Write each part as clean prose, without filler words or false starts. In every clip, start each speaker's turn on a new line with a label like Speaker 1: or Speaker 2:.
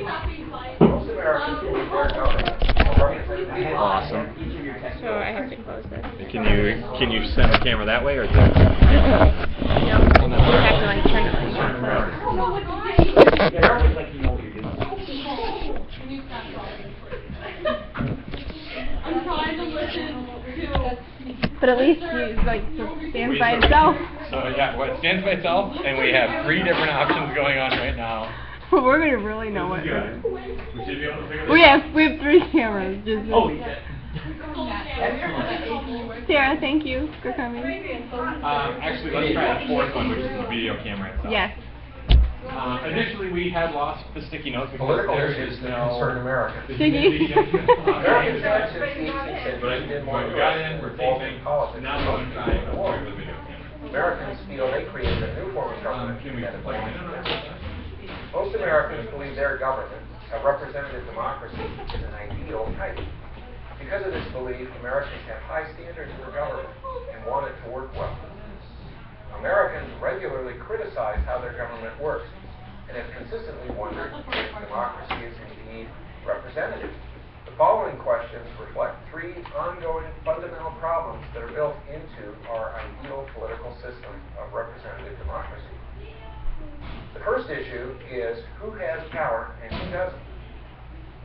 Speaker 1: Most Americans believe their government represents
Speaker 2: Awesome.
Speaker 3: So I have to close this.
Speaker 2: Can you send the camera that way or this?
Speaker 3: No. You have to like turn it like
Speaker 4: I'm trying to listen to.
Speaker 3: But at least you like stands by itself.
Speaker 2: So yeah, well, it stands by itself, and we have 3 different options going on right now.
Speaker 3: We're gonna really know what.
Speaker 2: We should be able to figure this
Speaker 3: We
Speaker 2: out.
Speaker 3: have 3 cameras. Just Sarah, thank you for coming.
Speaker 2: Actually, let's try the 4th one, which is the video camera itself.
Speaker 3: Yes.
Speaker 2: Initially, we had lost the sticky notes because
Speaker 1: political
Speaker 2: there
Speaker 1: issues
Speaker 2: is
Speaker 1: that
Speaker 2: no
Speaker 1: concern Americans.
Speaker 3: Sticky.
Speaker 1: Americans have since 1860 did more
Speaker 2: We got in, we're taping,
Speaker 1: politics.
Speaker 2: now we're going to try the video camera.
Speaker 1: Americans feel they created a new form of government.
Speaker 2: Can we plug it in?
Speaker 1: Most Americans believe their government, a representative democracy, is an ideal type. Because of this belief, Americans have high standards for government and want it to work well. Americans regularly criticize how their government works and have consistently wondered if democracy is indeed representative. The following questions reflect 3 ongoing fundamental problems that are built into our ideal political system of representative democracy. The first issue is who has power and who doesn't.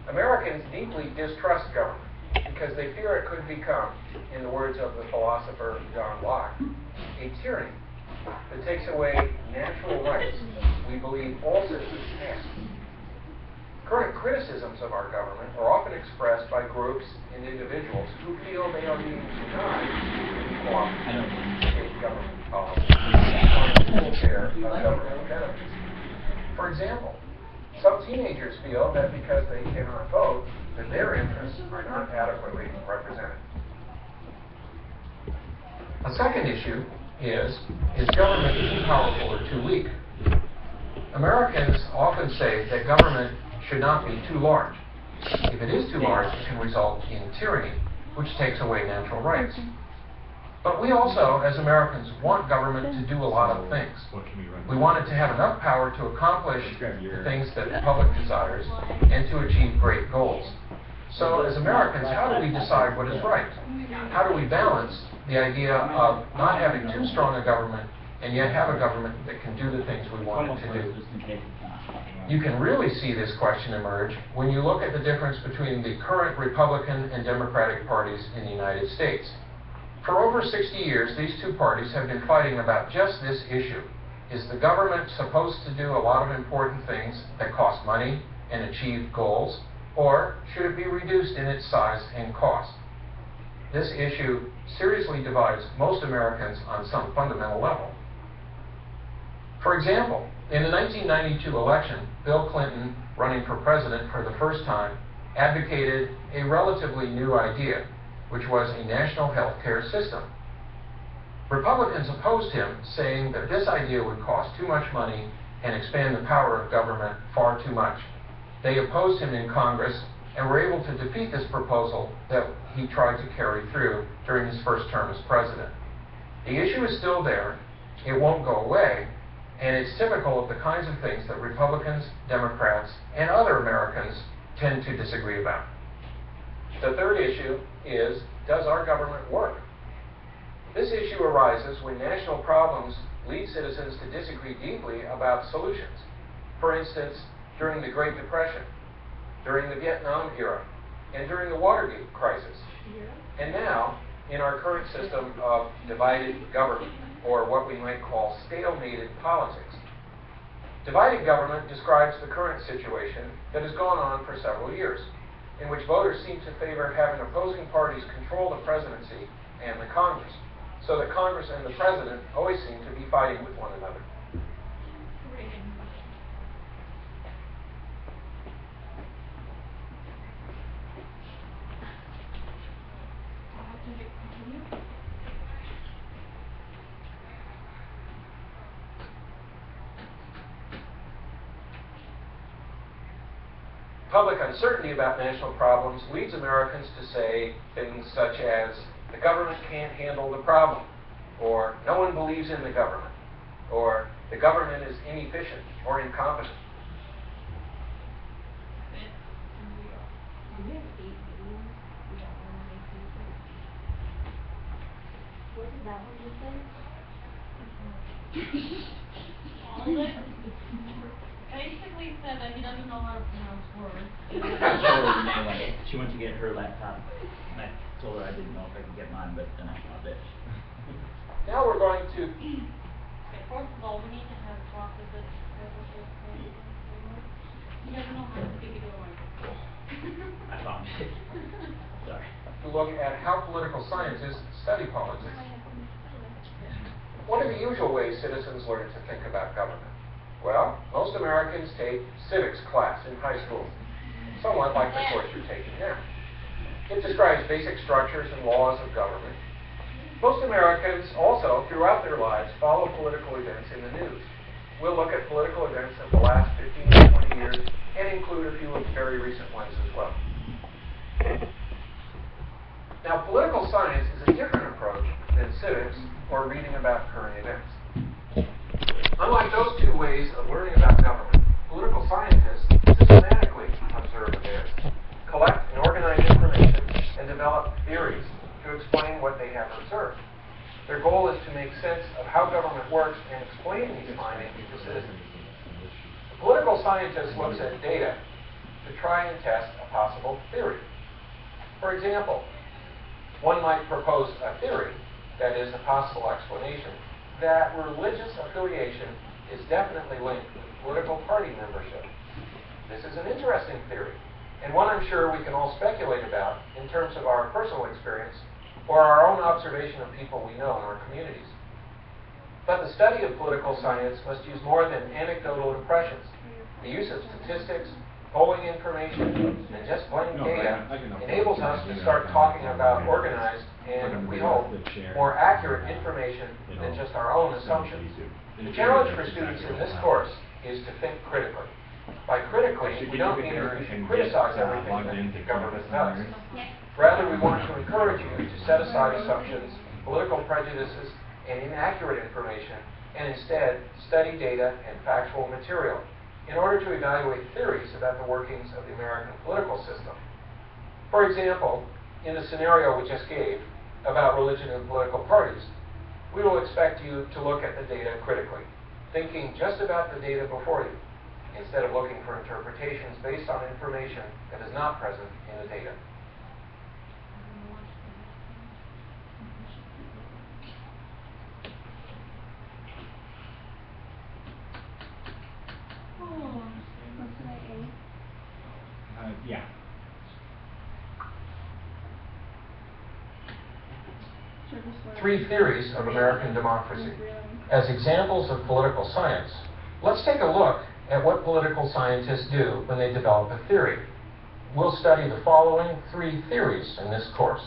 Speaker 1: Americans deeply distrust government because they fear it could become, in the words of the philosopher John Locke, a tyranny that takes away natural rights we believe all citizens have. Current criticisms of our government are often expressed by groups and individuals who feel they are being denied equal state government policy and full share of government benefits. For example, some teenagers feel that because they cannot vote, that their interests are not adequately represented. A second issue is government too powerful or too weak? Americans often say that government should not be too large. If it is too large, it can result in tyranny, which takes away natural rights. But we also, as Americans, want government to do a lot of things. We want it to have enough power to accomplish the things that the public desires and to achieve great goals. So as Americans, how do we decide what is right? How do we balance the idea of not having too strong a government and yet have a government that can do the things we want it to do? You can really see this question emerge when you look at the difference between the current Republican and Democratic parties in the United States. For over 60 years, these 2 parties have been fighting about just this issue. Is the government supposed to do a lot of important things that cost money and achieve goals, or should it be reduced in its size and cost? This issue seriously divides most Americans on some fundamental level. For example, in the 1992 election, Bill Clinton, running for president for the first time, advocated a relatively new idea, which was a national health care system. Republicans opposed him, saying that this idea would cost too much money and expand the power of government far too much. They opposed him in Congress and were able to defeat this proposal that he tried to carry through during his first term as president. The issue is still there, it won't go away, and it's typical of the kinds of things that Republicans, Democrats, and other Americans tend to disagree about. The third issue is, does our government work? This issue arises when national problems lead citizens to disagree deeply about solutions. For instance, during the Great Depression, during the Vietnam era, and during the Watergate crisis. And now, in our current system of divided government, or what we might call stalemated politics. Divided government describes the current situation that has gone on for several years, in which voters seem to favor having opposing parties control the presidency and the Congress, so that Congress and the president always seem to be fighting with one another. Public uncertainty about national problems leads Americans to say things such as, the government can't handle the problem, or no one believes in the government, or the government is inefficient or incompetent.
Speaker 4: that what you said? All of it? Basically said that he doesn't know how to pronounce words.
Speaker 5: She went to get her laptop, and I told her I didn't know if I could get mine, but then I found it.
Speaker 1: Now we're going to
Speaker 4: Okay, first of all, we need to have talk with this. He doesn't know how to speak it over.
Speaker 5: I found it. Sorry.
Speaker 1: look at how political scientists study politics. What are the usual ways citizens learn to think about government? Well, most Americans take civics class in high school, somewhat like the course you're taking now. It describes basic structures and laws of government. Most Americans also, throughout their lives, follow political events in the news. We'll look at political events of the last 15 to 20 years and include a few of the very recent ones as well. Now, political science is a different approach than civics or reading about current events. Unlike those two ways of learning about government, political scientists systematically observe events, collect and organize information, and develop theories to explain what they have observed. Their goal is to make sense of how government works and explain these findings to citizens. The political scientist looks at data to try and test a possible theory. For example, one might propose a theory, that is, a possible explanation, that religious affiliation is definitely linked with political party membership. This is an interesting theory, and one I'm sure we can all speculate about in terms of our personal experience or our own observation of people we know in our communities. But the study of political science must use more than anecdotal impressions. The use of statistics, polling information, and just plain data enables us to start talking about organized and, we hope, more accurate information than just our own assumptions. The challenge for students in this course is to think critically. By critically, we don't mean that we should criticize everything that the government does. Rather, we want to encourage you to set aside assumptions, political prejudices, and inaccurate information, and instead study data and factual material in order to evaluate theories about the workings of the American political system. For example, in the scenario we just gave about religion and political parties, we will expect you to look at the data critically, thinking just about the data before you, instead of looking for interpretations based on information that is not present in the data.
Speaker 5: Yeah.
Speaker 1: Three theories of American democracy. As examples of political science, let's take a look at what political scientists do when they develop a theory. We'll study the following three theories in this course.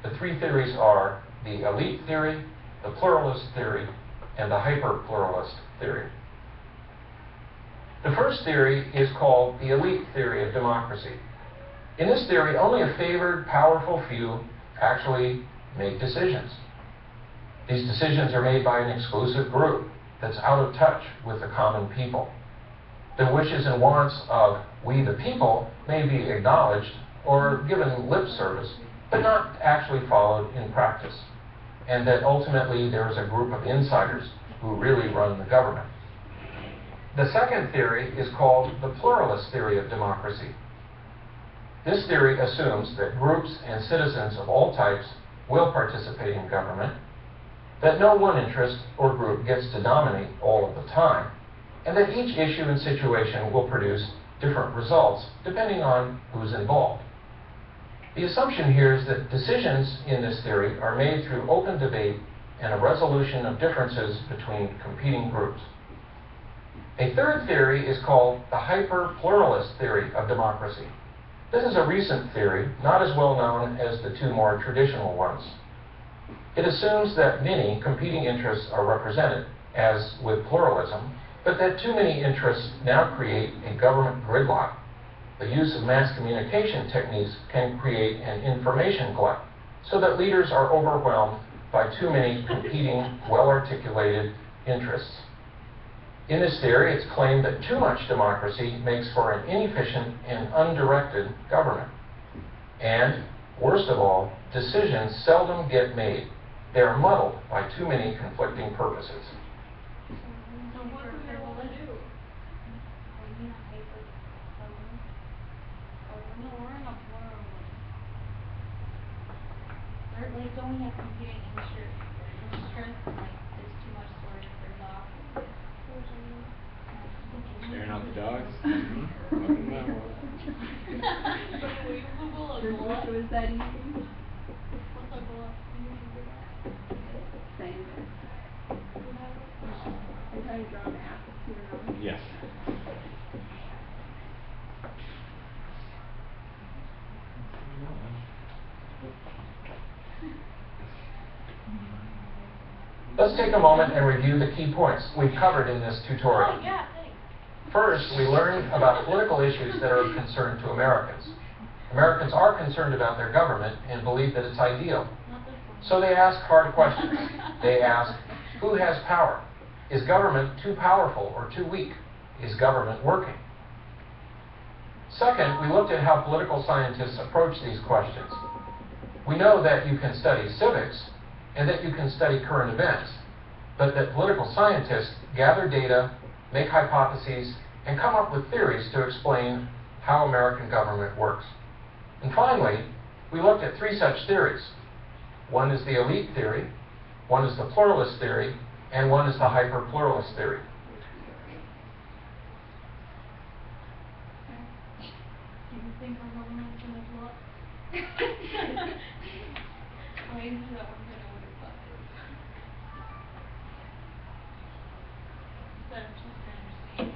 Speaker 1: The three theories are the elite theory, the pluralist theory, and the hyper-pluralist theory. The first theory is called the elite theory of democracy. In this theory, only a favored, powerful few actually make decisions. These decisions are made by an exclusive group that's out of touch with the common people. The wishes and wants of we the people may be acknowledged or given lip service, but not actually followed in practice, and that ultimately there is a group of insiders who really run the government. The second theory is called the pluralist theory of democracy. This theory assumes that groups and citizens of all types will participate in government, that no one interest or group gets to dominate all of the time, and that each issue and situation will produce different results depending on who's involved. The assumption here is that decisions in this theory are made through open debate and a resolution of differences between competing groups. A third theory is called the hyper-pluralist theory of democracy. This is a recent theory, not as well known as the two more traditional ones. It assumes that many competing interests are represented, as with pluralism, but that too many interests now create a government gridlock. The use of mass communication techniques can create an information glut, so that leaders are overwhelmed by too many competing, well-articulated interests. In this theory, it's claimed that too much democracy makes for an inefficient and undirected government. And, worst of all, decisions seldom get made. They are muddled by too many conflicting purposes.
Speaker 4: So what do we want to do? No, we're in a plural.
Speaker 6: Or like don't we have computing insurance and like there's too much storage for dogs.
Speaker 2: Scaring out the dogs. Welcome to my world.
Speaker 4: Will you Google a goal?
Speaker 3: Was that easy?
Speaker 4: What's a goal?
Speaker 3: Same. I try to draw an app to your own.
Speaker 2: Yes.
Speaker 1: Let's take a moment and review the key points we've covered in this tutorial.
Speaker 4: Oh, yeah, thanks.
Speaker 1: First, we learned about political issues that are of concern to Americans. Americans are concerned about their government and believe that it's ideal.
Speaker 4: Not this one.
Speaker 1: So they ask hard questions. They ask, who has power? Is government too powerful or too weak? Is government working? Second, we looked at how political scientists approach these questions. We know that you can study civics and that you can study current events, but that political scientists gather data, make hypotheses, and come up with theories to explain how American government works. And finally, we looked at three such theories. One is the elite theory, one is the pluralist theory, and one is the hyper-pluralist theory.
Speaker 4: Do you think our government's gonna blow up? Why is that one gonna win the buses? Instead of just understanding.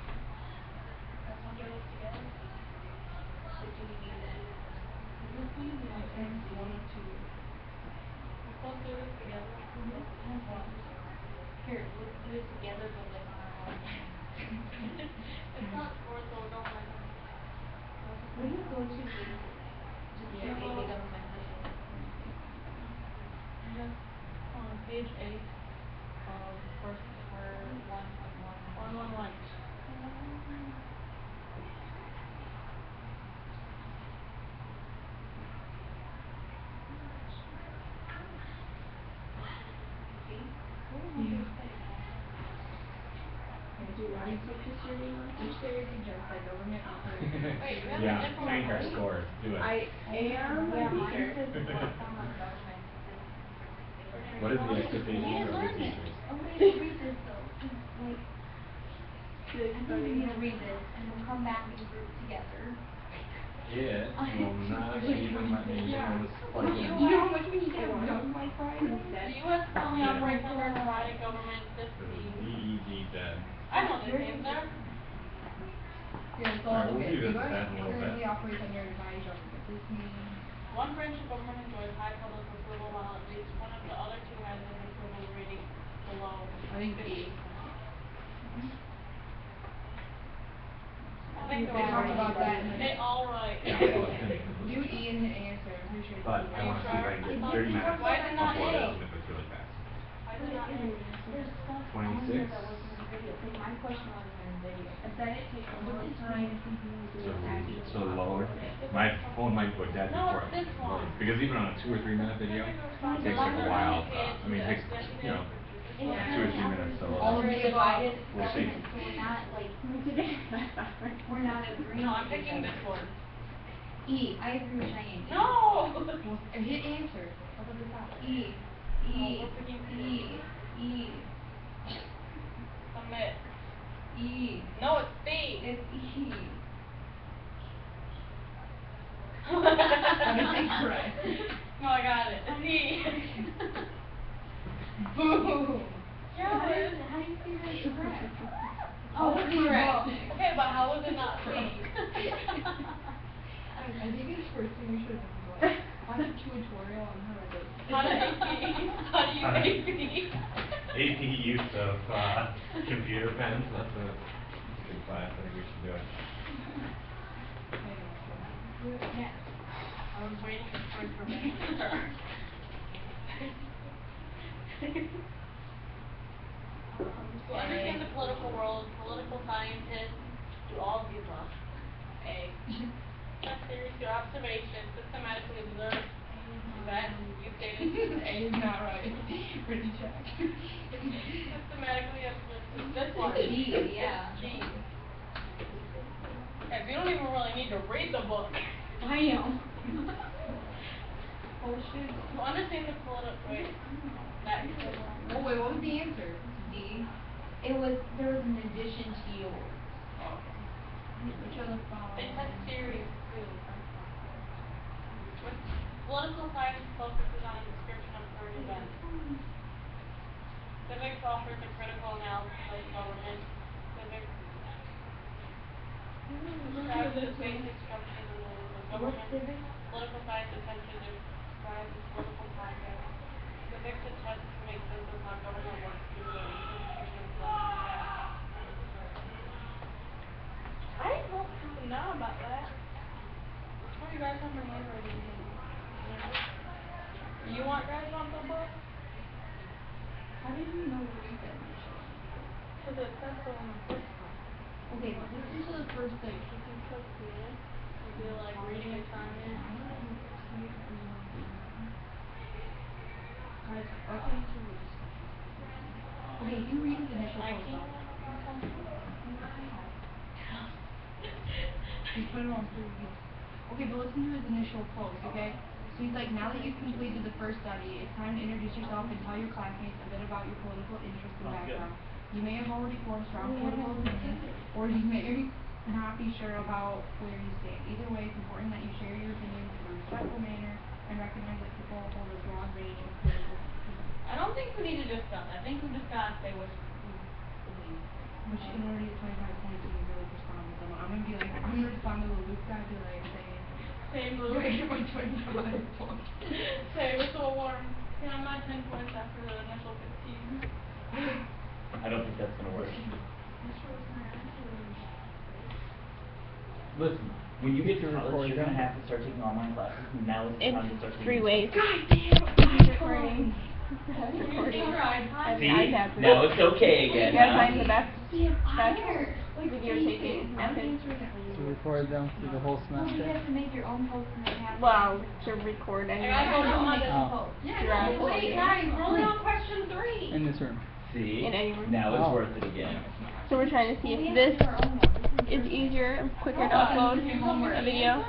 Speaker 4: That's what get us together. But do we need it? Let's do it, I think, one or two. Let's all do it together.
Speaker 6: Here, let's do it together but like on our own.
Speaker 4: It's not sports, so don't mind.
Speaker 6: Will you go to the government session?
Speaker 4: Just on page 8 of first for 111.
Speaker 3: Do you want to take this reading? Which theory suggests that government operates?
Speaker 4: Wait, we have a
Speaker 2: Yeah,
Speaker 4: different
Speaker 2: train her
Speaker 4: one.
Speaker 2: scores. Do it.
Speaker 3: I am
Speaker 6: Yeah,
Speaker 3: a
Speaker 6: mine
Speaker 3: teacher.
Speaker 6: says form of government.
Speaker 2: What is the expectation of the teachers?
Speaker 6: Okay, read this though, 'cause, like, I think we need to read this and we'll come back and group together.
Speaker 2: It will not even let me use plug in.
Speaker 3: You know how much we need to have done by Friday?
Speaker 4: The U.S. only operates under a divided government system.
Speaker 2: DED dead.
Speaker 4: I know this name there.
Speaker 3: Yeah, so,
Speaker 2: Alright, we'll
Speaker 3: okay,
Speaker 2: leave it
Speaker 3: the
Speaker 2: at that in a little bit.
Speaker 3: currently operates under a divided government. This means
Speaker 4: One branch of government enjoys high public approval while at least one of the other two has an approval rating below.
Speaker 3: I think B.
Speaker 4: I think
Speaker 3: They
Speaker 4: they're all
Speaker 3: talked about
Speaker 4: right.
Speaker 3: that in the-
Speaker 4: They all right.
Speaker 2: Yeah, I'll plug in.
Speaker 3: Do E in the answer, I'm pretty sure.
Speaker 2: But I want to see if I can get 30 minutes
Speaker 4: Why did not
Speaker 2: before
Speaker 4: A?
Speaker 2: this, and if it's really fast.
Speaker 4: I did not know.
Speaker 6: There's stuff on
Speaker 2: 26.
Speaker 6: here that wasn't in the video, like my question wasn't in the video.
Speaker 3: And then it takes a little time.
Speaker 2: So lower. My phone might go dead
Speaker 4: No,
Speaker 2: before
Speaker 4: this
Speaker 2: it
Speaker 4: one.
Speaker 2: loads. Because even on a 2 or 3 minute video, it takes like a while. I mean, it takes, you know, 2 or 3 minutes to load.
Speaker 3: All of the above.
Speaker 2: We'll see.
Speaker 6: So we're not like, we're not agreeing.
Speaker 4: No, I'm picking this one.
Speaker 6: E, I agree with Cheyenne.
Speaker 4: No!
Speaker 3: Hit answer.
Speaker 6: Up at the top.
Speaker 3: E.
Speaker 4: No,
Speaker 3: E.
Speaker 4: we're picking
Speaker 3: E. E.
Speaker 4: Submit.
Speaker 3: E.
Speaker 4: No, it's B.
Speaker 3: It's E.
Speaker 4: That
Speaker 3: is incorrect.
Speaker 4: No, I got it. It's E.
Speaker 3: Boom.
Speaker 4: Yeah,
Speaker 6: How
Speaker 4: but
Speaker 6: do
Speaker 4: it's...
Speaker 6: you figure it's correct?
Speaker 3: Oh,
Speaker 6: it's
Speaker 3: correct.
Speaker 4: Okay, but how was it not B?
Speaker 3: I think it's first thing we should have done. Watch a tutorial on how to do it.
Speaker 4: How do you make B? How do you make B?
Speaker 2: AP use of computer pens, that's a good class, I think we should do it.
Speaker 4: Yeah. I was waiting for information. To understand the political world, political scientists do all of the above. A. That's series your observation, systematically observe that you stated.
Speaker 3: A is not right. Pretty check.
Speaker 4: Systematically observe this one.
Speaker 6: G, yeah.
Speaker 4: G. Guys, you don't even really need to read the book.
Speaker 3: I know. Bullshit.
Speaker 4: To understand the political, wait, next.
Speaker 3: Oh wait, what was the answer? D.
Speaker 6: There was an addition to yours.
Speaker 3: Which other
Speaker 4: They
Speaker 3: following?
Speaker 4: said series too. Political science focuses on a description of current events. Civics offers a critical analysis of government. Civics describes the basic structures and rules of government.
Speaker 6: civics?
Speaker 4: Political science attempts to describe the political context. Civics attempts to make sense of how government works through the interpretation of politics. I didn't know about that. Oh, you guys have my handwriting. You want guys on the book?
Speaker 3: How did you know to read that?
Speaker 4: Because it says so on the first one.
Speaker 3: Okay, listen to the first thing.
Speaker 4: Would you like reading assignment?
Speaker 3: Guys, okay, okay, you read his initial
Speaker 4: I
Speaker 3: post.
Speaker 4: can't.
Speaker 3: Just put it on preview. Okay, but listen to his initial post, okay? So he's like, now that you've completed the first study, it's time to introduce yourself and tell your classmates a bit about your political interests and
Speaker 5: Sounds good.
Speaker 3: background. You may have already formed strong political opinions, or you may not be sure about where you stand. Either way, it's important that you share your opinions in a respectful manner and recognize that people hold a broad range of political opinions.
Speaker 4: I don't think we need to discuss. I think we just gotta say what we believe.
Speaker 3: Which in order to get 25 points, you need to really respond to someone. I'm gonna respond to the Luke guy, be like, saying,
Speaker 4: Same
Speaker 3: do
Speaker 4: move.
Speaker 3: I get my 25 points?
Speaker 4: Say, we're so warm. Can I have 10 points after the initial 15?
Speaker 5: I don't think that's gonna work. Listen, when you get to college, you're gonna have to start taking online classes, and now is the time to start taking.
Speaker 7: 3 ways.
Speaker 3: God damn!
Speaker 7: Recording.
Speaker 4: Recording.
Speaker 5: See, now it's okay again,
Speaker 7: You guys
Speaker 5: huh?
Speaker 7: find the best videotaping method?
Speaker 8: To record them through the whole
Speaker 6: Well, you
Speaker 8: semester?
Speaker 6: have to make your own post and then have.
Speaker 7: Well, to record
Speaker 4: I gotta go
Speaker 7: anyway.
Speaker 4: do my
Speaker 8: Oh.
Speaker 7: Throughout.
Speaker 4: Wait, guys, we're only on question 3.
Speaker 8: In this room.
Speaker 5: See,
Speaker 7: In any room.
Speaker 5: now it's
Speaker 8: Oh.
Speaker 5: worth it again.
Speaker 7: So we're trying to see
Speaker 6: We
Speaker 7: if
Speaker 6: have
Speaker 7: this
Speaker 6: to do our own one.
Speaker 7: is easier and quicker to upload a video,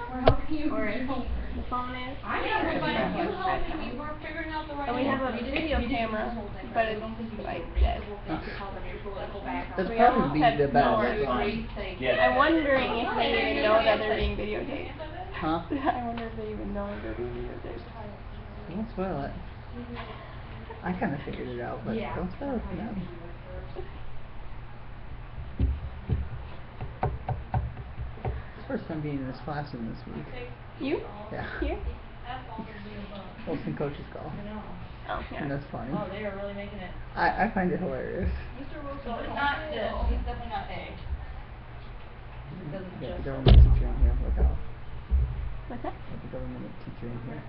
Speaker 7: or if the phone is.
Speaker 4: Yeah, but you helped me. We're figuring out the right
Speaker 7: And we have a
Speaker 4: answer.
Speaker 7: video camera, but it's like this.
Speaker 8: That's
Speaker 7: We
Speaker 8: probably
Speaker 7: almost
Speaker 8: be
Speaker 7: have
Speaker 8: the
Speaker 7: no
Speaker 8: best.
Speaker 7: response.
Speaker 5: Yeah.
Speaker 7: I'm wondering if they even know that they're being videotaped.
Speaker 8: Huh?
Speaker 7: I wonder if they even know they're being videotaped.
Speaker 8: Don't spoil it. I kinda figured it out, but don't spoil it for them. It's the first time being in this classroom this week.
Speaker 7: You?
Speaker 8: Yeah.
Speaker 7: Here?
Speaker 8: Wilson coach's call.
Speaker 7: Oh, yeah.
Speaker 8: And that's funny.
Speaker 6: Oh, they are really making it.
Speaker 8: I find it hilarious.
Speaker 6: So it's not this, he's definitely not A. Because it's
Speaker 8: Got the
Speaker 6: just.
Speaker 8: government teacher in here, look out.
Speaker 7: What's that?
Speaker 8: Got the government teacher in here.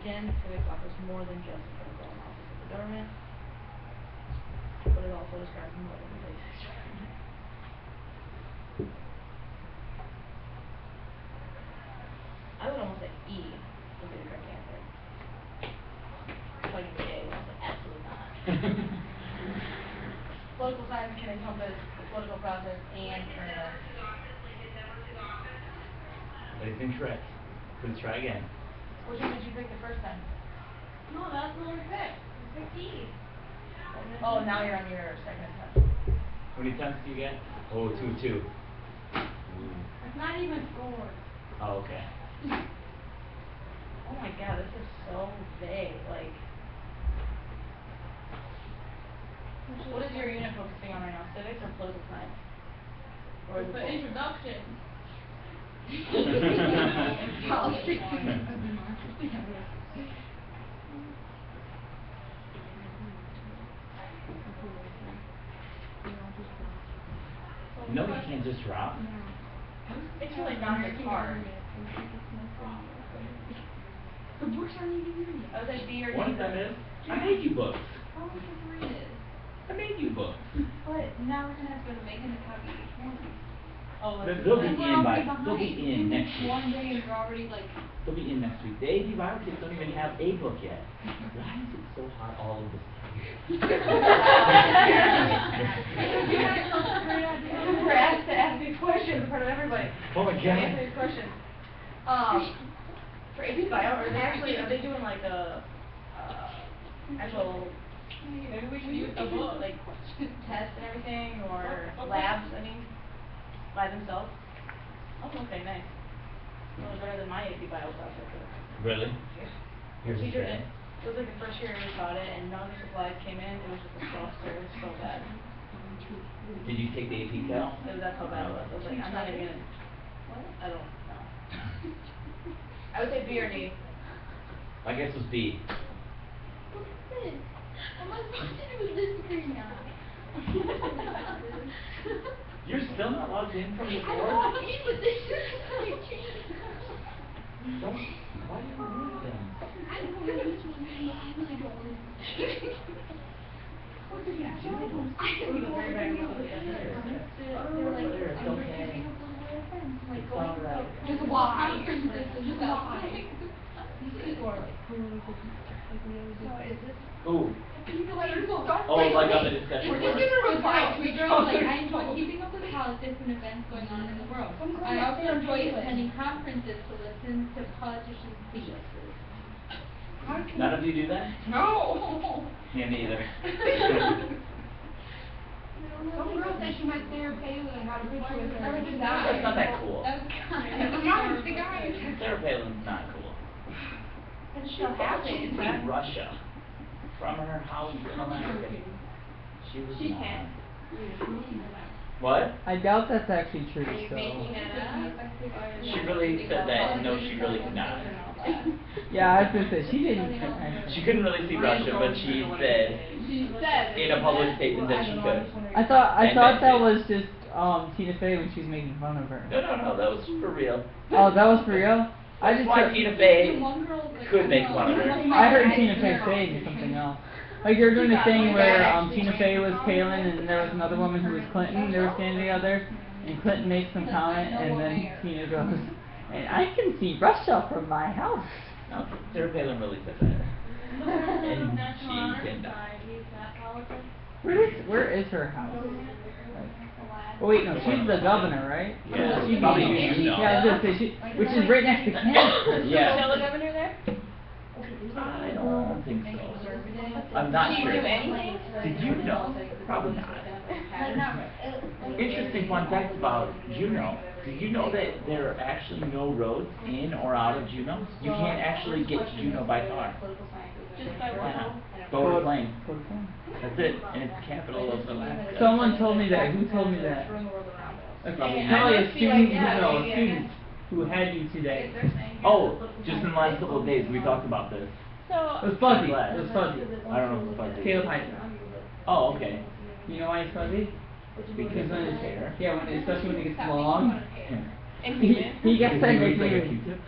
Speaker 6: Again, civics offers more than just a critical analysis of the government, but it also describes more than the basic structure. I would almost say E would be the correct answer. So I can say A, but absolutely not. Political science can encompass the political process and current events.
Speaker 5: That is incorrect. Please try again.
Speaker 6: Which one did you pick the first time?
Speaker 4: No, that's what we picked. We picked E.
Speaker 6: Oh, now you're on your second test.
Speaker 5: How many times do you get? Oh, 2. Ooh.
Speaker 4: It's not even scored.
Speaker 5: Oh, okay.
Speaker 6: Oh my god, this is so vague, like. What is your unit focusing on right now, civics or political science? Or is it
Speaker 4: The
Speaker 6: both?
Speaker 4: introduction.
Speaker 3: Politics.
Speaker 5: No, you can't just drop.
Speaker 6: It's really not that hard.
Speaker 3: The books aren't even here yet.
Speaker 6: I was like B or D.
Speaker 5: One of them is, I made you books.
Speaker 3: How am I supposed to read it?
Speaker 5: I made you books.
Speaker 6: But now we're gonna have to go to Megan to copy each one.
Speaker 3: Oh, like.
Speaker 5: They'll be
Speaker 3: and we're
Speaker 5: in
Speaker 3: already
Speaker 5: by, they'll be
Speaker 3: behind.
Speaker 5: in next week.
Speaker 3: One day and we're already like.
Speaker 5: They'll be in next week. The AP Bio kids don't even have a book yet. Why is it so hot all over the
Speaker 6: We're asked to ask these questions in front of everybody.
Speaker 5: Oh my God.
Speaker 6: Answer these questions. For AP Bio, are they doing like a, actual,
Speaker 3: Maybe we should use a book.
Speaker 6: like, tests and everything, or labs, I mean, by themselves? Oh, okay, nice. A little better than my AP Bio class, I think.
Speaker 5: Really? Here's the
Speaker 6: Teacher,
Speaker 5: thing.
Speaker 6: it was like the first year we taught it, and none of the supplies came in, it was just a cluster, it was so bad.
Speaker 5: Did you take the AP Cal?
Speaker 6: That's how bad it was, I was like, I'm not even gonna, I don't know. I would say B or D.
Speaker 5: My guess was B.
Speaker 4: What's this? Oh my God, it was this screen now.
Speaker 5: You're still not logged in from
Speaker 4: I
Speaker 5: before?
Speaker 4: logged in with this screen.
Speaker 5: Don't, why do you move them?
Speaker 4: I don't know which one I really don't want to. What did you do? I don't know. They were like,
Speaker 5: It's
Speaker 4: I'm
Speaker 5: okay.
Speaker 4: keeping up with my friends. I'm like,
Speaker 5: It's
Speaker 4: going
Speaker 5: alright.
Speaker 3: Just why? Just why?
Speaker 4: These people are like, so is this?
Speaker 5: Ooh.
Speaker 4: People like, don't
Speaker 5: Oh, like on the discussion
Speaker 3: We're
Speaker 5: board?
Speaker 3: just gonna reply to
Speaker 4: We
Speaker 3: each
Speaker 4: girls,
Speaker 3: other.
Speaker 4: like, I enjoy keeping up with politics and events going on in the world. I also enjoy attending conferences to listen to politicians speak.
Speaker 5: None of you do that?
Speaker 3: No.
Speaker 5: Me neither.
Speaker 3: Some girl said she met Sarah Palin and got a picture with her.
Speaker 4: That was
Speaker 3: She
Speaker 4: a
Speaker 3: died.
Speaker 5: That's not that cool.
Speaker 4: That was kind of.
Speaker 3: No, she died.
Speaker 5: Sarah Palin's not cool.
Speaker 6: It's
Speaker 5: She
Speaker 6: still
Speaker 5: actually
Speaker 6: happening,
Speaker 5: beat Russia from her house in Alaska. She was
Speaker 6: She
Speaker 5: not.
Speaker 6: can't.
Speaker 5: What?
Speaker 8: I doubt that's actually true,
Speaker 6: Are you
Speaker 8: so.
Speaker 6: making that up?
Speaker 5: She really said that, no, she really could not.
Speaker 8: Yeah, I was gonna say, she didn't actually.
Speaker 5: She couldn't really see Russia, but she said
Speaker 3: She said.
Speaker 5: in a public statement that she could.
Speaker 8: I thought
Speaker 5: And
Speaker 8: that
Speaker 5: meant it.
Speaker 8: was just Tina Fey when she was making fun of her.
Speaker 5: No, that was for real.
Speaker 8: Oh, that was for real? I
Speaker 5: That's
Speaker 8: just
Speaker 5: why
Speaker 8: heard,
Speaker 5: Tina Fey could make fun of her.
Speaker 8: I heard Tina Fey saying something else. Like they were doing a thing where Tina Fey was Palin and there was another woman who was Clinton. They were standing together, and Clinton makes some comment, and then Tina goes, "And I can see Russia from my house."
Speaker 5: No, Sarah Palin really said that. And she did not.
Speaker 8: Where is her house? Like, oh wait, no, she's the governor, right?
Speaker 5: Yeah,
Speaker 8: She's
Speaker 5: probably
Speaker 8: the
Speaker 5: you know.
Speaker 8: Yeah, I was gonna say which is right next to Canada.
Speaker 5: Yeah.
Speaker 6: Still the governor there?
Speaker 5: I don't think so. I'm not
Speaker 6: Did
Speaker 5: sure.
Speaker 6: she do anything?
Speaker 5: Did you know? Probably not. Interesting fun fact about Juneau. Did you know that there are actually no roads in or out of Juneau? You can't actually get to Juneau by car.
Speaker 6: Just by
Speaker 5: Yeah.
Speaker 6: what?
Speaker 5: Boat or plane. That's it. And it's the capital of Alaska.
Speaker 8: Someone told me that. Who told me that?
Speaker 5: Probably
Speaker 8: Probably a
Speaker 6: must be
Speaker 8: student,
Speaker 6: like, yeah,
Speaker 8: no, a
Speaker 6: maybe, I
Speaker 8: student
Speaker 6: guess.
Speaker 8: who had you today.
Speaker 5: Oh, just in the last couple of days we talked about this.
Speaker 8: It was fuzzy. It was fuzzy.
Speaker 5: I don't know if it's fuzzy.
Speaker 8: Caleb Heisman.
Speaker 5: Oh, okay.
Speaker 8: You know why he's fuzzy?
Speaker 5: Because
Speaker 8: when
Speaker 5: of his
Speaker 8: it's,
Speaker 5: hair.
Speaker 8: yeah, especially when it gets long.
Speaker 6: And
Speaker 8: He,
Speaker 6: human?
Speaker 8: he got that
Speaker 5: He looks like a
Speaker 8: nickname.
Speaker 5: Q-tip.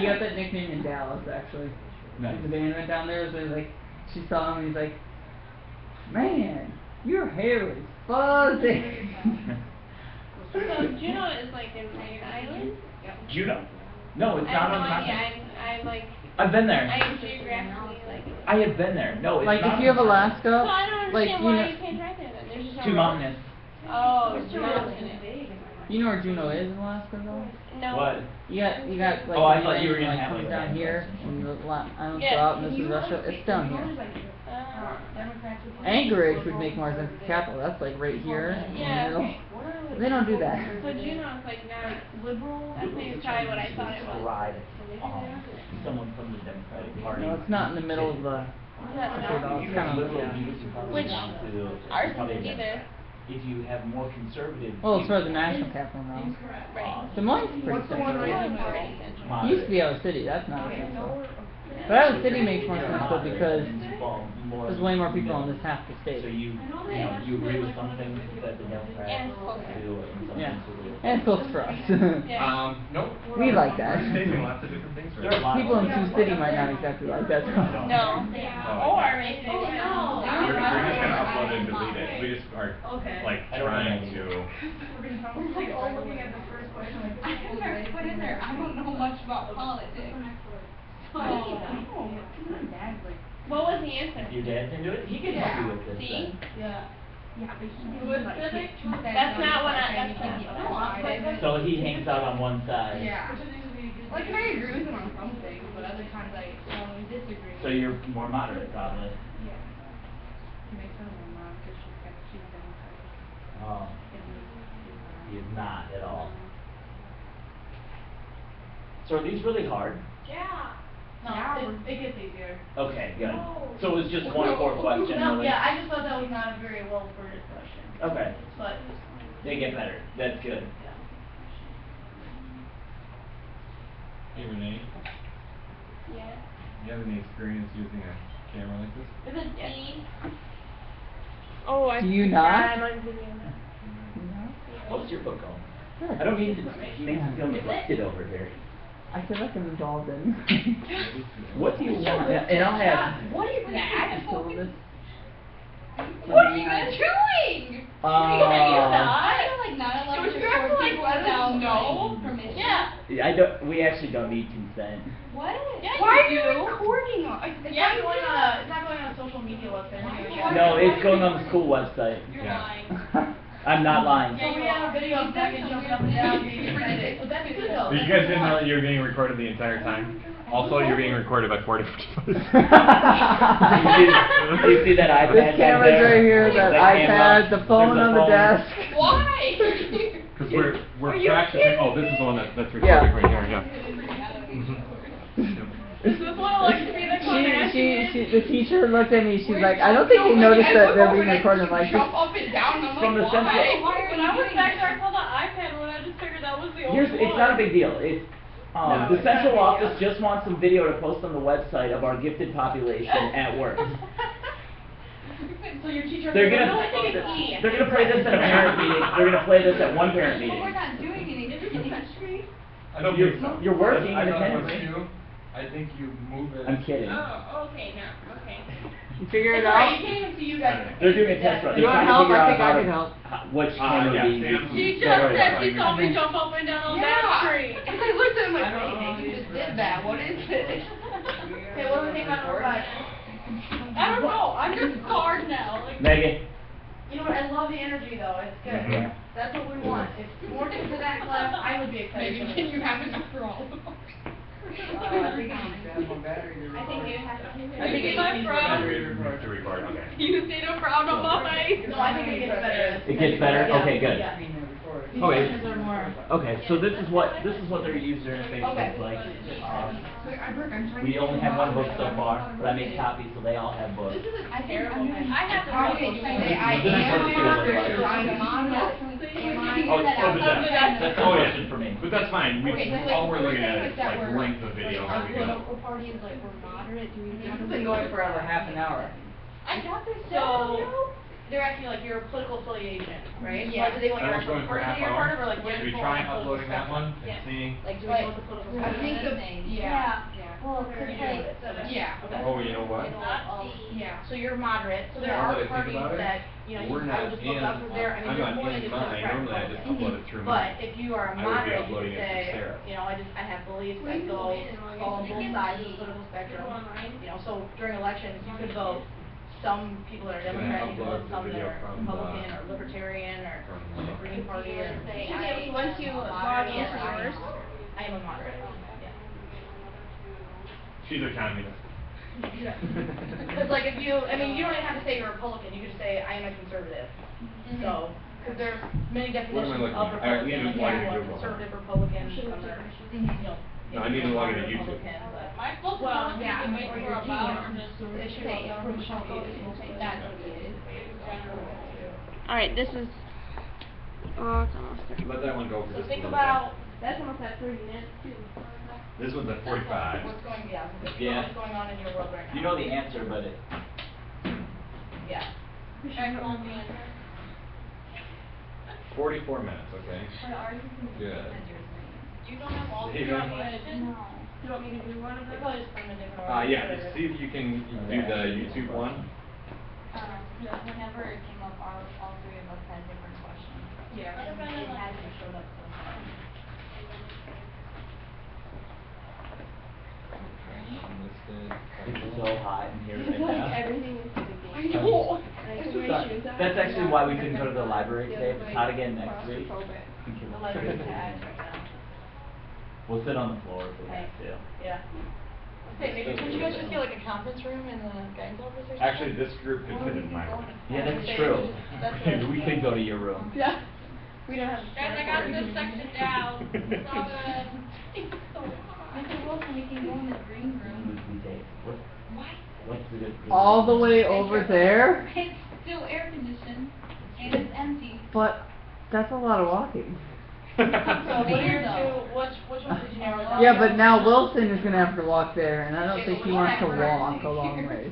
Speaker 8: He got that nickname in Dallas actually.
Speaker 5: Nice.
Speaker 8: When the band went down there, so he's like, she saw him, he's like, "Man, your hair is fuzzy."
Speaker 7: So Juneau is like in an island?
Speaker 5: Juneau? No, it's
Speaker 7: I
Speaker 5: not
Speaker 7: have no
Speaker 5: on
Speaker 7: idea,
Speaker 5: continent.
Speaker 7: I'm like,
Speaker 5: I've been
Speaker 7: I
Speaker 5: there.
Speaker 7: am geographically like.
Speaker 5: I have been there. No, it's
Speaker 8: Like
Speaker 5: not
Speaker 8: if you have
Speaker 5: on
Speaker 8: Alaska,
Speaker 7: So I don't
Speaker 8: like
Speaker 7: understand
Speaker 8: you
Speaker 7: why
Speaker 8: know,
Speaker 7: you can't drive there then, there's just no
Speaker 5: Too
Speaker 7: roads.
Speaker 5: mountainous.
Speaker 7: Oh, it's too mountainous.
Speaker 8: you know where Juneau is in Alaska though?
Speaker 7: No.
Speaker 5: What?
Speaker 8: You got like
Speaker 5: Oh, I
Speaker 8: the
Speaker 5: thought you were
Speaker 8: mainland,
Speaker 5: gonna have
Speaker 8: comes
Speaker 5: it
Speaker 8: down
Speaker 5: right.
Speaker 8: here and the islands
Speaker 7: Yeah.
Speaker 8: go out and this is Russia. It's down here. Anchorage would make more sense as capital. That's like right here in the
Speaker 7: Yeah,
Speaker 8: middle.
Speaker 7: okay.
Speaker 8: They don't do that.
Speaker 7: So Juneau is like not liberal, I think it's probably what I thought it was.
Speaker 5: Describe, someone from the Democratic Party.
Speaker 8: No, it's not in the middle of the.
Speaker 7: That's
Speaker 8: Okay, though,
Speaker 5: If
Speaker 8: it's
Speaker 5: you have
Speaker 8: kind of
Speaker 5: liberal
Speaker 8: yeah.
Speaker 5: views, you probably
Speaker 7: Which
Speaker 5: want to
Speaker 7: ours
Speaker 5: probably
Speaker 7: isn't either.
Speaker 5: If you have more conservative.
Speaker 8: Well, it's for the
Speaker 5: views,
Speaker 8: national capital now.
Speaker 7: Right.
Speaker 8: Des Moines is pretty
Speaker 3: What's the one
Speaker 8: central.
Speaker 3: right in the middle?
Speaker 7: Pretty central.
Speaker 8: It used to be our city. That's not central. But Iowa City makes more sense though because
Speaker 5: Well, more
Speaker 8: there's way more
Speaker 5: than
Speaker 8: people in
Speaker 5: middle.
Speaker 8: this half the state.
Speaker 5: So you agree with something that the Democrats
Speaker 7: And it's closer.
Speaker 5: do and something
Speaker 8: Yeah.
Speaker 5: to the.
Speaker 8: And it's close for us.
Speaker 2: Nope.
Speaker 8: We like that.
Speaker 2: We're facing lots of different things
Speaker 5: There are
Speaker 2: right now.
Speaker 8: People in Sioux City might not exactly like that.
Speaker 7: No. Or maybe.
Speaker 4: Oh, no.
Speaker 2: We're just gonna upload it and delete it. We just are like
Speaker 5: I don't know.
Speaker 2: trying to.
Speaker 3: It's like all looking at the first question, like, I have never put in there, I don't know much about politics. So, my dad's like,
Speaker 7: What was the answer?
Speaker 5: Your dad's into it? He can help you with this.
Speaker 7: See?
Speaker 5: then.
Speaker 3: yeah, but he didn't
Speaker 7: Was
Speaker 3: like
Speaker 7: civic?
Speaker 3: he said
Speaker 7: That's
Speaker 3: no,
Speaker 7: not
Speaker 3: he's
Speaker 7: what
Speaker 3: like,
Speaker 7: I-
Speaker 3: need
Speaker 7: that's
Speaker 3: to get
Speaker 7: not-
Speaker 3: decided.
Speaker 5: So he hangs out on one side.
Speaker 3: Yeah. Like, and I agree with him on some things, but other times I strongly disagree.
Speaker 5: So you're more moderate, probably.
Speaker 3: Yeah. It makes her my mom, cause she's Democratic.
Speaker 5: Oh,
Speaker 3: And
Speaker 5: he is not at all. So are these really hard?
Speaker 4: Yeah.
Speaker 3: Yeah,
Speaker 4: No, it gets easier.
Speaker 5: Okay, good.
Speaker 4: No.
Speaker 5: So it was just one core question,
Speaker 4: No,
Speaker 5: really?
Speaker 4: yeah, I just thought that was not a very well worded question,
Speaker 5: Okay,
Speaker 4: but,
Speaker 5: they get better. That's good.
Speaker 4: yeah.
Speaker 2: Hey Renee,
Speaker 7: Yeah.
Speaker 2: you have any experience using a camera like this?
Speaker 7: Is it D? Oh, I.
Speaker 8: Do you
Speaker 7: Yeah,
Speaker 8: not?
Speaker 7: I'm on video now.
Speaker 5: What's your book called?
Speaker 8: Good.
Speaker 5: I don't mean to make you feel neglected over here.
Speaker 8: I feel like I'm involved in.
Speaker 5: What do you want?
Speaker 8: Yeah, and I'll have.
Speaker 3: what is that?
Speaker 8: Some of this.
Speaker 3: What are you doing?
Speaker 4: I feel like not allowed
Speaker 3: Don't
Speaker 4: to
Speaker 3: you have to,
Speaker 4: record
Speaker 3: like,
Speaker 4: people
Speaker 3: let us
Speaker 4: without
Speaker 3: know?
Speaker 4: permission.
Speaker 7: Yeah.
Speaker 5: I don't. We actually don't need consent.
Speaker 4: What?
Speaker 7: Yeah,
Speaker 3: Why are
Speaker 7: you
Speaker 3: you
Speaker 7: do.
Speaker 3: recording us?
Speaker 4: It's not going on a, it's not going on a social media website.
Speaker 5: No, it's going on the school website.
Speaker 4: You're
Speaker 2: Yeah.
Speaker 4: lying.
Speaker 5: I'm not lying.
Speaker 4: So we have a video of Becca jumping up and down, being excited, but that's good though.
Speaker 2: You guys didn't know that you were being recorded the entire time? Also, you're being recorded by 4 different devices.
Speaker 5: You see that iPad
Speaker 8: This
Speaker 5: back
Speaker 8: camera's
Speaker 5: there?
Speaker 8: right here, that
Speaker 5: camera.
Speaker 8: iPad, the phone
Speaker 5: There's a
Speaker 8: on the
Speaker 5: phone.
Speaker 8: desk.
Speaker 3: Why?
Speaker 2: Because we're
Speaker 3: you
Speaker 2: practicing. Oh, this is the one that's recording
Speaker 8: Yeah.
Speaker 2: right here. Yeah.
Speaker 7: Is this one like to be the
Speaker 8: She, the teacher looked at me, she's like, I don't think they noticed that they're being recorded. I'm like,
Speaker 3: Jump up and down, I'm
Speaker 5: From the
Speaker 3: like,
Speaker 5: central-
Speaker 3: why?
Speaker 7: When I was back there, I saw the iPad one. I just figured that was the only one.
Speaker 5: It's not a big deal. It's
Speaker 3: No,
Speaker 5: the
Speaker 3: it's not a
Speaker 5: central
Speaker 3: big
Speaker 5: office
Speaker 3: deal.
Speaker 5: just wants some video to post on the website of our gifted population at work.
Speaker 4: So your teacher.
Speaker 5: They're
Speaker 4: No,
Speaker 5: gonna
Speaker 4: I think it's E.
Speaker 5: they're gonna play this at a parent meeting. They're gonna play this at one parent
Speaker 3: But we're
Speaker 5: meeting.
Speaker 3: not doing anything.
Speaker 2: I don't
Speaker 5: You're-
Speaker 2: think so.
Speaker 5: you're working
Speaker 2: I don't
Speaker 5: independently.
Speaker 2: know. I think you move it.
Speaker 5: I'm kidding.
Speaker 7: Oh, okay, now, okay.
Speaker 8: you figure it
Speaker 4: It's alright,
Speaker 8: out?
Speaker 4: you can't even see you guys.
Speaker 5: They're doing a test run.
Speaker 8: You
Speaker 5: They're
Speaker 8: want
Speaker 5: trying to
Speaker 8: help?
Speaker 5: figure
Speaker 8: I
Speaker 5: out
Speaker 8: think I
Speaker 5: how
Speaker 8: can
Speaker 5: to-
Speaker 8: help.
Speaker 5: which camera
Speaker 2: yeah,
Speaker 5: to use.
Speaker 2: Sam.
Speaker 7: She
Speaker 2: Yeah,
Speaker 7: just
Speaker 2: right,
Speaker 7: said
Speaker 2: right,
Speaker 7: she saw me
Speaker 2: right.
Speaker 7: jump up and down on
Speaker 3: Yeah.
Speaker 7: that tree.
Speaker 3: And I looked at him like, wait, hey, you just did that, what is this?
Speaker 4: Okay, what do we think about number 5?
Speaker 7: I don't know. I'm just scarred now. Like,
Speaker 5: Megan.
Speaker 4: You know what, I love the energy though, it's good.
Speaker 5: Yeah.
Speaker 4: That's what we want. If more kids in that class, I would be excited.
Speaker 3: Maybe can you have enough for all of them?
Speaker 4: I think you have to.
Speaker 7: I think it's my frown.
Speaker 2: To record, okay.
Speaker 7: You see the frown on my face.
Speaker 4: No, I think it gets better.
Speaker 5: It gets better?
Speaker 4: Yeah,
Speaker 5: Okay, good.
Speaker 4: yeah. These
Speaker 5: Okay.
Speaker 4: questions are more.
Speaker 5: Okay, so this is what their user interface
Speaker 4: Okay.
Speaker 5: looks like.
Speaker 3: We
Speaker 5: We only have one book so far, but I made copies so they all have books.
Speaker 3: I think I'm gonna.
Speaker 7: I have the
Speaker 3: Okay, you say I
Speaker 5: This is what it feels like.
Speaker 3: am, I'm on,
Speaker 5: Oh, that's a
Speaker 2: Oh, yeah.
Speaker 5: question for me.
Speaker 2: But that's fine. We,
Speaker 3: Okay, so
Speaker 2: all we're
Speaker 3: we're
Speaker 2: looking at
Speaker 3: saying
Speaker 2: is
Speaker 3: that
Speaker 2: like
Speaker 3: we're-
Speaker 2: length of video.
Speaker 3: Our
Speaker 2: How we go.
Speaker 3: political party is like, we're moderate, do we?
Speaker 8: This has been going for over half an hour.
Speaker 7: I got this.
Speaker 4: So, they're asking like your political affiliation, right?
Speaker 3: Yeah.
Speaker 4: Like, do they want your
Speaker 2: That was
Speaker 4: actual
Speaker 2: going for
Speaker 4: party
Speaker 2: half
Speaker 4: that you're part of, or
Speaker 2: hour.
Speaker 4: like where's
Speaker 2: Should we
Speaker 4: your
Speaker 2: try
Speaker 4: political
Speaker 2: uploading that one
Speaker 4: spectrum?
Speaker 2: and
Speaker 7: Yeah.
Speaker 2: seeing?
Speaker 4: Like, do we know what the political
Speaker 3: I think the,
Speaker 4: spectrum is?
Speaker 3: yeah,
Speaker 4: Well, cause like,
Speaker 3: yeah,
Speaker 4: okay.
Speaker 2: Oh, you know what?
Speaker 3: yeah.
Speaker 4: So you're moderate, so there
Speaker 2: Now
Speaker 4: are
Speaker 2: that I think
Speaker 4: parties
Speaker 2: about it,
Speaker 4: that, you know,
Speaker 2: we're
Speaker 4: I
Speaker 2: not
Speaker 4: would just look
Speaker 2: in,
Speaker 4: up from there, I mean,
Speaker 2: I'm
Speaker 4: there's
Speaker 2: not
Speaker 4: more than
Speaker 2: in
Speaker 4: just
Speaker 2: mine.
Speaker 4: Democrat
Speaker 2: Normally I just upload it through
Speaker 4: But
Speaker 2: mine.
Speaker 4: if you are a
Speaker 2: I would be
Speaker 4: moderate, you
Speaker 2: uploading
Speaker 4: could
Speaker 2: it to
Speaker 4: say,
Speaker 2: Sarah.
Speaker 4: you know, I have beliefs that go fall on both sides of the political spectrum. You know, so during elections, you could vote some people that are
Speaker 2: Can I
Speaker 4: Democrat, you could
Speaker 2: upload
Speaker 4: vote
Speaker 2: the
Speaker 4: some that
Speaker 2: video
Speaker 4: are
Speaker 2: from,
Speaker 4: Republican or Libertarian or
Speaker 2: from,
Speaker 4: the Green Party or.
Speaker 7: Yeah, but once you log in
Speaker 4: Yes,
Speaker 7: yours.
Speaker 4: I am a moderate, yeah.
Speaker 2: She's a communist.
Speaker 4: Cause like if you, I mean, you don't even have to say you're a Republican, you could just say, I am a conservative. So, cause there's many
Speaker 2: What am I
Speaker 4: definitions
Speaker 2: looking
Speaker 4: of
Speaker 2: at? I need
Speaker 4: Republican,
Speaker 2: to
Speaker 4: like
Speaker 2: log
Speaker 4: you
Speaker 2: into
Speaker 4: are
Speaker 2: Google.
Speaker 4: conservative Republican, some are, you know.
Speaker 2: No, I need to log into YouTube.
Speaker 4: Republican, but
Speaker 7: My book
Speaker 3: Well,
Speaker 7: was
Speaker 3: yeah,
Speaker 7: wait
Speaker 3: or
Speaker 7: for
Speaker 3: your
Speaker 7: about
Speaker 3: Gmail.
Speaker 7: just
Speaker 3: It should say approval, that's what it is.
Speaker 7: Alright, this is it's almost 30.
Speaker 2: Let that one go for
Speaker 4: So
Speaker 2: just a
Speaker 4: think
Speaker 2: little
Speaker 4: about,
Speaker 7: That's almost at 30 minutes too.
Speaker 2: This one's at 45.
Speaker 6: What's going, yeah,
Speaker 5: Yeah.
Speaker 6: what's going on in your world right now?
Speaker 5: You know the answer, but it.
Speaker 6: Yeah.
Speaker 4: Excellent answer.
Speaker 2: 44 minutes, okay? Good.
Speaker 4: You don't have all the
Speaker 2: Hey, man.
Speaker 4: questions?
Speaker 7: You want me to do one of
Speaker 6: They
Speaker 7: them?
Speaker 6: probably just put them in different order.
Speaker 2: Yeah, just see if you can do the YouTube one.
Speaker 9: Whenever it came up, all three of us had different questions.
Speaker 7: Yeah.
Speaker 9: And it hasn't showed up so far.
Speaker 5: It's so hot in here right now.
Speaker 7: Everything is sticky.
Speaker 9: I know. I took my
Speaker 5: So,
Speaker 9: shoes off.
Speaker 5: that's actually why we couldn't go to the library today. If it's hot again next week.
Speaker 6: The library's packed right now.
Speaker 5: We'll sit on the floor if we have to.
Speaker 6: Yeah. Hey, maybe couldn't you guys just get like a conference room in the guidance office or something?
Speaker 2: Actually, this group could fit in my room.
Speaker 5: Yeah, that's true.
Speaker 6: That's what-
Speaker 5: We could go to your room.
Speaker 7: Yeah. We don't have.
Speaker 4: Guys, I got this section down. It's all good. It's so hot.
Speaker 9: Mr. Wilson, we can go in the green room.
Speaker 5: What's the good?
Speaker 8: All the way over there?
Speaker 9: It's still air conditioned and it's empty.
Speaker 8: But that's a lot of walking.
Speaker 6: So what are your two, which one did you narrow down?
Speaker 8: Yeah, but now Wilson is gonna have to walk there, and I don't think he wants to walk a long way.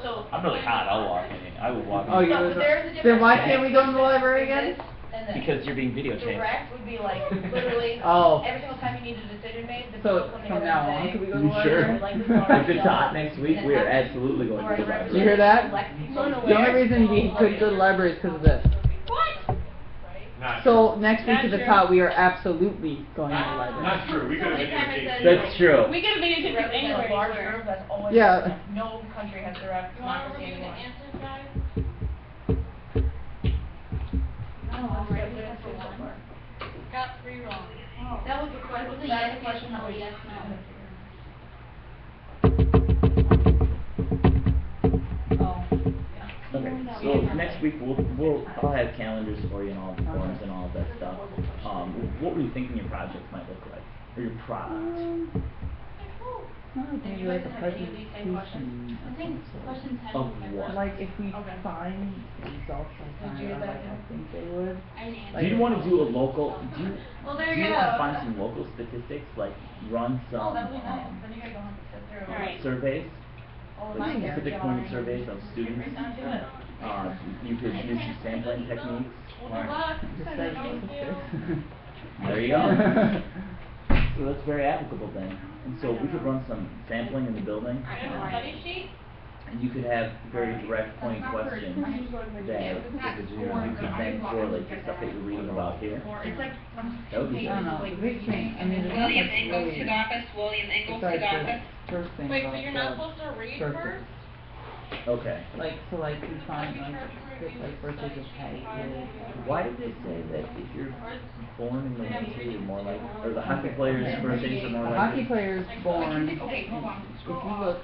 Speaker 6: So.
Speaker 5: I'm really hot. I'll walk. I will walk.
Speaker 8: Oh, you
Speaker 6: So
Speaker 8: would.
Speaker 6: there's a
Speaker 8: Then
Speaker 6: difference
Speaker 8: why
Speaker 6: between
Speaker 8: can't we go in the library again?
Speaker 6: this and this.
Speaker 5: Because you're being videotaped.
Speaker 6: Direct would be like literally
Speaker 8: Oh.
Speaker 6: every single time you need a decision made, the
Speaker 8: So,
Speaker 6: people come
Speaker 8: from
Speaker 6: together
Speaker 8: now
Speaker 6: and
Speaker 8: on,
Speaker 6: say,
Speaker 8: can we go to
Speaker 5: You
Speaker 8: the
Speaker 5: sure?
Speaker 8: library?
Speaker 6: like, this is our
Speaker 5: If it's hot
Speaker 6: deal.
Speaker 5: next week,
Speaker 6: And
Speaker 5: we
Speaker 6: it
Speaker 5: are
Speaker 6: happens.
Speaker 5: absolutely going
Speaker 6: Or
Speaker 5: to the
Speaker 6: a
Speaker 5: library.
Speaker 8: You hear that?
Speaker 6: select people
Speaker 8: The only reason we could go to the library is because of this.
Speaker 2: Not
Speaker 8: So
Speaker 2: true.
Speaker 8: next week if it's hot, we are absolutely going to the library.
Speaker 2: Not true. We could have
Speaker 6: Anytime it
Speaker 2: videotaped.
Speaker 6: says-
Speaker 5: That's true.
Speaker 7: We get a videotape
Speaker 6: Represent a
Speaker 7: anywhere.
Speaker 6: large group, that's always.
Speaker 8: Yeah.
Speaker 6: No country has direct
Speaker 4: You wanna
Speaker 6: democracy
Speaker 4: review the
Speaker 6: anymore.
Speaker 4: answers, guys? Got 3 wrong.
Speaker 9: That was the question.
Speaker 6: That was the question that was.
Speaker 9: Yes, no.
Speaker 5: Okay, so next week I'll have calendars for you and all the forms and all of that stuff. What were you thinking your projects might look like, or your product?
Speaker 8: Maybe like a presentation
Speaker 9: I think question 10
Speaker 5: Of
Speaker 9: was my
Speaker 5: what?
Speaker 9: first.
Speaker 8: Like if we
Speaker 6: Okay.
Speaker 8: find results sometime,
Speaker 6: Did you get that,
Speaker 8: like I
Speaker 6: Jen?
Speaker 8: think they would.
Speaker 9: I didn't answer.
Speaker 5: Do you want to do a local?
Speaker 9: Well, there
Speaker 5: Do
Speaker 9: you
Speaker 5: you want to
Speaker 9: go.
Speaker 5: find some local statistics, like run some
Speaker 6: Oh, that would be nice, then you guys don't have to sit through.
Speaker 7: Alright.
Speaker 5: surveys,
Speaker 6: All the
Speaker 5: like
Speaker 6: time.
Speaker 5: specific pointed surveys of students?
Speaker 6: Right to it.
Speaker 5: You could use some sampling techniques.
Speaker 4: Good luck.
Speaker 8: Just
Speaker 4: Thank
Speaker 8: like-
Speaker 4: you.
Speaker 5: There you go. So that's very applicable then. And so we could run some sampling in the building.
Speaker 4: I have a study sheet.
Speaker 5: And you could have very direct point questions that you could then correlate to stuff that you're reading about here.
Speaker 3: It's like some
Speaker 5: That would be
Speaker 8: I don't know, the big thing, I mean, there's not
Speaker 10: William
Speaker 8: much
Speaker 10: Ingalls
Speaker 8: really
Speaker 10: Tagakis, William Ingalls
Speaker 8: besides the
Speaker 10: Tagakis.
Speaker 8: first thing
Speaker 4: Wait,
Speaker 8: about
Speaker 4: so you're not
Speaker 8: the
Speaker 4: supposed to read
Speaker 8: circles.
Speaker 4: first?
Speaker 5: Okay.
Speaker 8: Like, so like we find like, just like birthdays of Patty kids.
Speaker 5: Why did they say that if you're born in the winter, you're more like, or the hockey players' birthdays are more
Speaker 8: The
Speaker 5: like?
Speaker 8: hockey players born, if
Speaker 3: Okay, hold on.
Speaker 8: you look,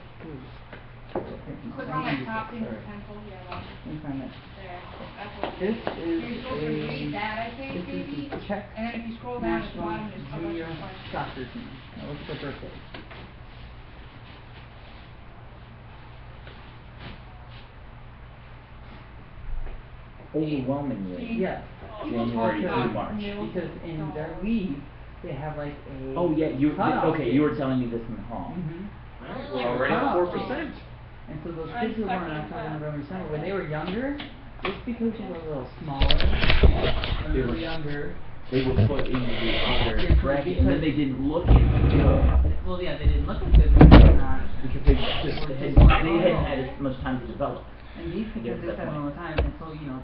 Speaker 3: Click on that top thing with pencil, yeah,
Speaker 8: let me find it.
Speaker 3: there. That's what.
Speaker 8: This is
Speaker 3: You're supposed to read that, I think,
Speaker 8: this is
Speaker 3: maybe.
Speaker 8: the Czech
Speaker 3: And then if you scroll down at the
Speaker 8: national
Speaker 3: bottom, there's a bunch
Speaker 8: junior
Speaker 3: of questions.
Speaker 8: soccer team. Now look at the birthdays.
Speaker 5: Overwhelmingly.
Speaker 8: Yes.
Speaker 5: January through March.
Speaker 8: Because in their league, they have like a.
Speaker 5: Oh yeah,
Speaker 8: cutoff
Speaker 5: okay,
Speaker 8: date.
Speaker 5: you were telling me this in the hall.
Speaker 8: Mhm.
Speaker 2: We're already at
Speaker 8: Cutoff
Speaker 2: 4%.
Speaker 8: date. And so those kids who were in October, November, December, when they were younger, just because they were a little smaller, when they were younger,
Speaker 5: They were put into the other
Speaker 8: Into
Speaker 5: bracket, and then
Speaker 8: because-
Speaker 5: they didn't look as good.
Speaker 8: well, yeah, they didn't look as good because they're not.
Speaker 5: Because they hadn't had as much time to develop.
Speaker 8: And these
Speaker 5: Yeah,
Speaker 8: kids
Speaker 5: that's
Speaker 8: just have
Speaker 5: my-
Speaker 8: all the time, and so, you know,